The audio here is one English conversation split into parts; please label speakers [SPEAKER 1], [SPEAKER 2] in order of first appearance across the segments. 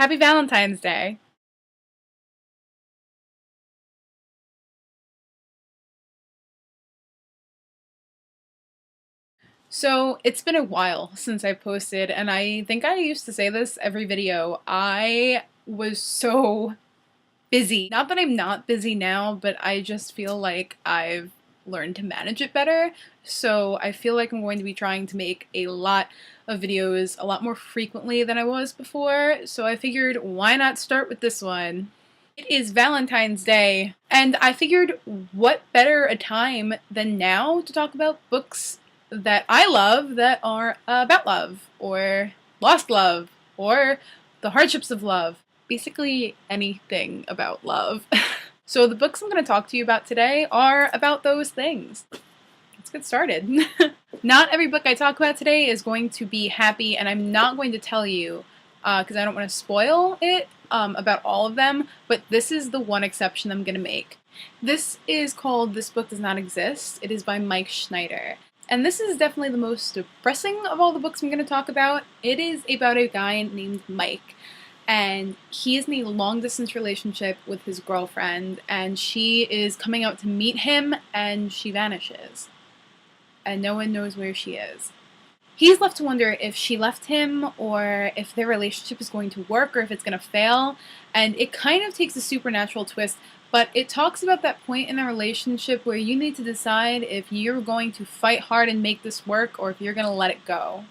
[SPEAKER 1] Happy Valentine's Day! So, it's been a while since I posted, and I think I used to say this every video. I was so busy. Not that I'm not busy now, but I just feel like I've learned to manage it better. So, I feel like I'm going to be trying to make a lot of videos a lot more frequently than I was before. So, I figured why not start with this one? It is Valentine's Day, and I figured what better a time than now to talk about books that I love that are about love, or lost love, or the hardships of love. Basically, anything about love. So, the books I'm going to talk to you about today are about those things. Let's get started. Not every book I talk about today is going to be happy, and I'm not going to tell you, because I don't want to spoil it, about all of them, but this is the one exception I'm going to make. This is called This Book Does Not Exist. It is by Mike Schneider. And this is definitely the most depressing of all the books I'm going to talk about. It is about a guy named Mike, and he is in a long-distance relationship with his girlfriend, and she is coming out to meet him, and she vanishes. And no one knows where she is. He's left to wonder if she left him, or if their relationship is going to work, or if it's going to fail. And it kind of takes a supernatural twist, but it talks about that point in a relationship where you need to decide if you're going to fight hard and make this work, or if you're going to let it go.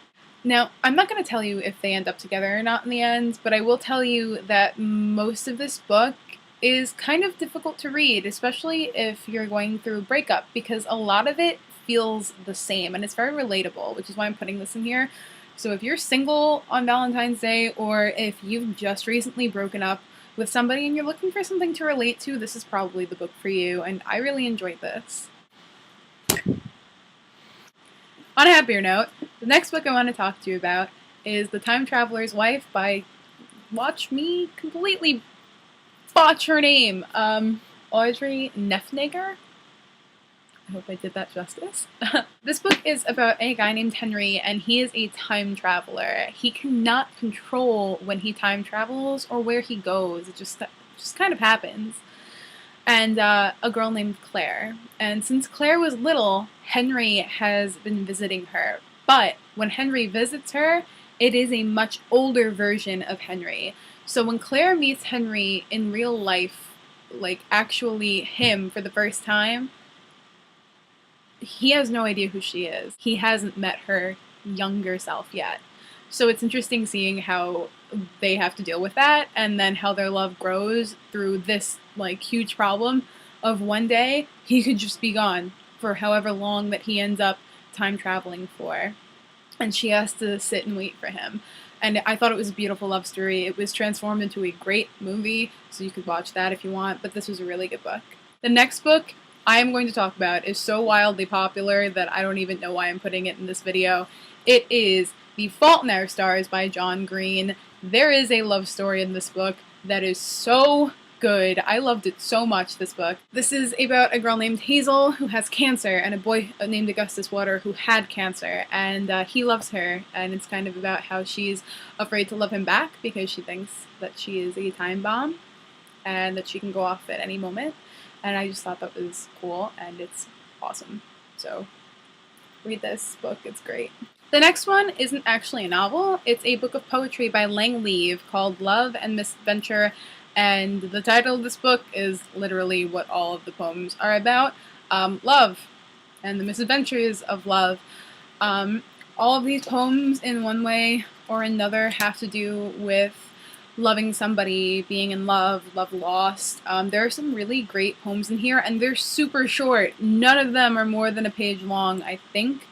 [SPEAKER 1] Now, I'm not going to tell you if they end up together or not in the end, but I will tell you that most of this book is kind of difficult to read, especially if you're going through a breakup, because a lot of it feels the same, and it's very relatable, which is why I'm putting this in here. So if you're single on Valentine's Day, or if you've just recently broken up with somebody and you're looking for something to relate to, this is probably the book for you, and I really enjoyed this. On a happier note, the next book I want to talk to you about is The Time Traveler's Wife by, watch me completely botch her name, Audrey Neffneger? I hope I did that justice. This book is about a guy named Henry, and he is a time traveler. He cannot control when he time travels or where he goes. It just kind of happens. And a girl named Claire. And since Claire was little, Henry has been visiting her. But when Henry visits her, it is a much older version of Henry. So when Claire meets Henry in real life, like actually him for the first time, he has no idea who she is. He hasn't met her younger self yet. So it's interesting seeing how they have to deal with that, and then how their love grows through this like huge problem of one day he could just be gone for however long that he ends up time traveling for. And she has to sit and wait for him. And I thought it was a beautiful love story. It was transformed into a great movie, so you could watch that if you want, but this was a really good book. The next book I am going to talk about is so wildly popular that I don't even know why I'm putting it in this video. It is The Fault in Our Stars by John Green. There is a love story in this book that is so good. I loved it so much, this book. This is about a girl named Hazel who has cancer, and a boy named Augustus Water who had cancer, and he loves her, and it's kind of about how she's afraid to love him back because she thinks that she is a time bomb and that she can go off at any moment. And I just thought that was cool, and it's awesome. So, read this book, it's great. The next one isn't actually a novel, it's a book of poetry by Lang Leave called Love and Misadventure, and the title of this book is literally what all of the poems are about, love, and the misadventures of love. All of these poems, in one way or another, have to do with loving somebody, being in love, love lost. There are some really great poems in here, and they're super short. None of them are more than a page long, I think.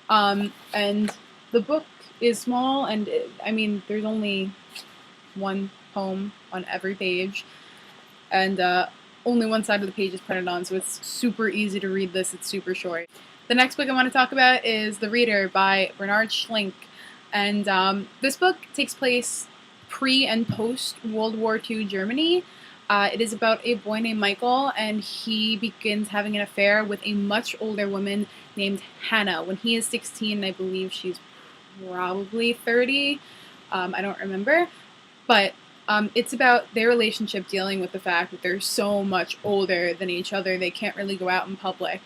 [SPEAKER 1] And the book is small, and there's only one poem on every page, and only one side of the page is printed on, so it's super easy to read this. It's super short. The next book I want to talk about is The Reader by Bernard Schlink, and this book takes place pre- and post-World War II Germany. It is about a boy named Michael, and he begins having an affair with a much older woman named Hannah. When he is 16, I believe she's probably 30. I don't remember. But It's about their relationship dealing with the fact that they're so much older than each other. They can't really go out in public.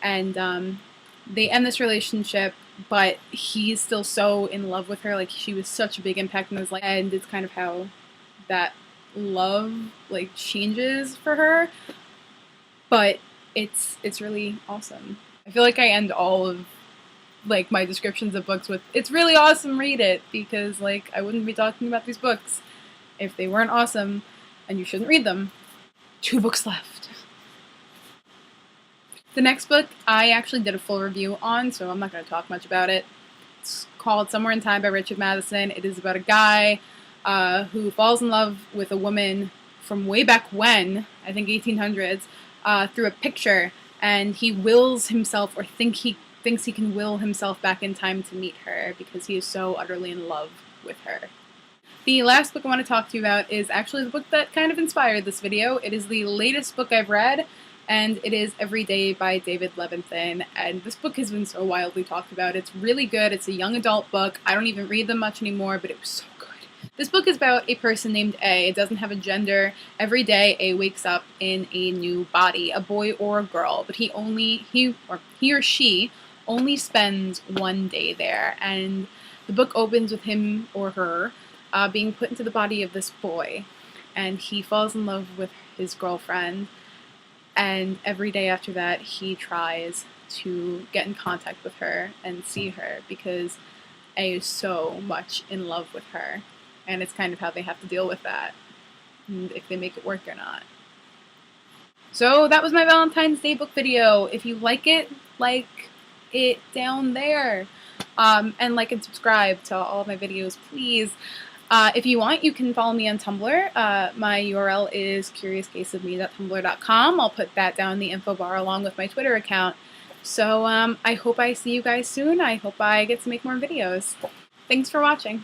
[SPEAKER 1] And they end this relationship, but he's still so in love with her. Like, she was such a big impact in his life. And it's kind of how that love, like, changes for her. But it's really awesome. I feel like I end all of like my descriptions of books with "it's really awesome, read it," because like I wouldn't be talking about these books if they weren't awesome, and you shouldn't read them. 2 books left. The next book I actually did a full review on, so I'm not going to talk much about it. It's called Somewhere in Time by Richard Matheson. It is about a guy who falls in love with a woman from way back when, I think 1800s, through a picture, and he wills himself, or thinks he can will himself back in time to meet her because he is so utterly in love with her. The last book I want to talk to you about is actually the book that kind of inspired this video. It is the latest book I've read, and it is Every Day by David Levithan. And this book has been so wildly talked about. It's really good. It's a young adult book. I don't even read them much anymore, but it was so good. This book is about a person named A. It doesn't have a gender. Every day A wakes up in a new body, a boy or a girl, but he or she only spends one day there. And the book opens with him or her being put into the body of this boy, and he falls in love with his girlfriend, and every day after that he tries to get in contact with her and see her because A is so much in love with her, and it's kind of how they have to deal with that, and if they make it work or not. So that was my Valentine's Day book video. If you like it down there, and like and subscribe to all of my videos, please. If you want, you can follow me on Tumblr. My URL is curiouscaseofme.tumblr.com. I'll put that down in the info bar along with my Twitter account. So I hope I see you guys soon. I hope I get to make more videos. Thanks for watching.